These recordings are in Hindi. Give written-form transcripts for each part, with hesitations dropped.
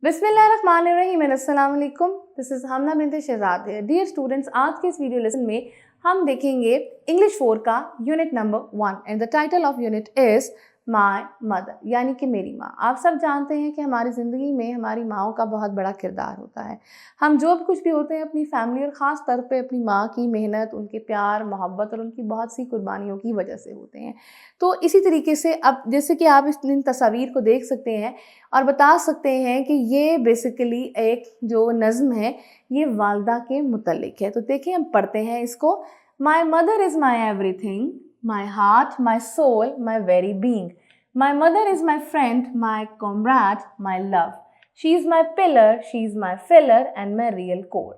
बिस्मिल्लाहिर्रहमानिर्रहीम, अस्सलाम वालेकुम। दिस इज़ हमना बिनते शहजाद है। डियर स्टूडेंट्स, आज के इस वीडियो लेसन में हम देखेंगे इंग्लिश 4 का unit number 1 and the title of unit is my mother, यानी कि मेरी माँ। आप सब जानते हैं कि हमारी ज़िंदगी में हमारी माँओं का बहुत बड़ा किरदार होता है। हम जो भी कुछ भी होते हैं अपनी फैमिली और ख़ास तौर पे अपनी माँ की मेहनत, उनके प्यार, मोहब्बत और उनकी बहुत सी कुर्बानियों की वजह से होते हैं। तो इसी तरीके से अब जैसे कि आप इन तस्वीर को देख सकते हैं और बता सकते हैं कि ये बेसिकली एक जो नज़्म है ये वालदा के मुतल्लिक है। तो देखिए हम पढ़ते हैं इसको। My mother is my everything, my heart, my soul, my very being. My mother is my friend, my comrade, my love. She is my pillar, she is my filler and my real core.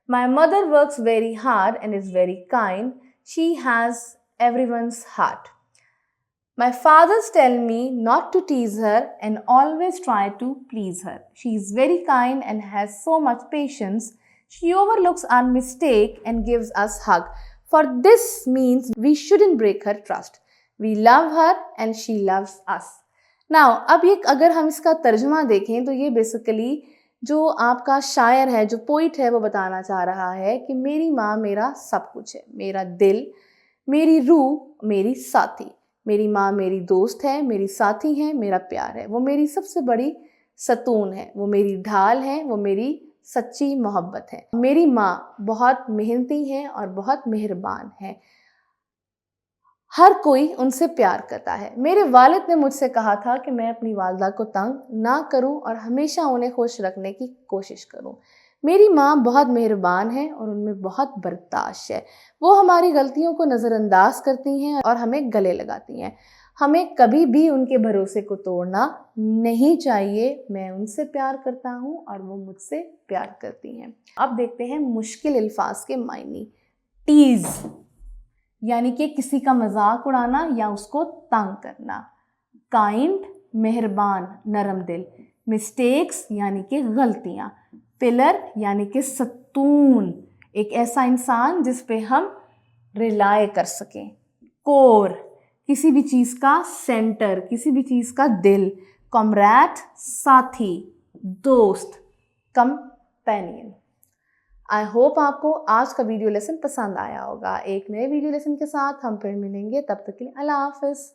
My mother works very hard and is very kind, she has everyone's heart. My fathers tell me not to tease her and always try to please her. She is very kind and has so much patience. She overlooks our mistake and gives us hug. For this means we shouldn't break her trust. We love her and she loves us. Now, अब ये अगर हम इसका तर्जुमा देखें तो ये बेसिकली जो आपका शायर है, जो पोइट है, वो बताना चाह रहा है कि मेरी माँ मेरा सब कुछ है, मेरा दिल, मेरी रूह, मेरी साथी। मेरी माँ मेरी दोस्त है, मेरी साथी है, मेरा प्यार है। वो मेरी सबसे बड़ी सतून है, वो मेरी ढाल है, वो मेरी सच्ची मोहब्बत है। मेरी माँ बहुत मेहनती है और बहुत मेहरबान है। हर कोई उनसे प्यार करता है। मेरे वालिद ने मुझसे कहा था कि मैं अपनी वालदा को तंग ना करूं और हमेशा उन्हें खुश रखने की कोशिश करूं। मेरी माँ बहुत मेहरबान है और उनमें बहुत बर्दाश्त है। वो हमारी गलतियों को नज़रअंदाज करती हैं और हमें गले लगाती हैं। हमें कभी भी उनके भरोसे को तोड़ना नहीं चाहिए। मैं उनसे प्यार करता हूँ और वो मुझसे प्यार करती हैं। अब देखते हैं मुश्किल अल्फाज के मायने। टीज़ यानी कि किसी का मजाक उड़ाना या उसको तंग करना। काइंड मेहरबान, नरम दिल। मिस्टेक्स यानी कि गलतियाँ। पिलर यानी कि सतून, एक ऐसा इंसान जिस पे हम रिलाय कर सकें। कोर किसी भी चीज़ का सेंटर, किसी भी चीज़ का दिल। कॉमरेड साथी, दोस्त, कंपेनियन। आई होप आपको आज का वीडियो लेसन पसंद आया होगा। एक नए वीडियो लेसन के साथ हम फिर मिलेंगे, तब तक के लिए अल्लाह हाफ़िज़।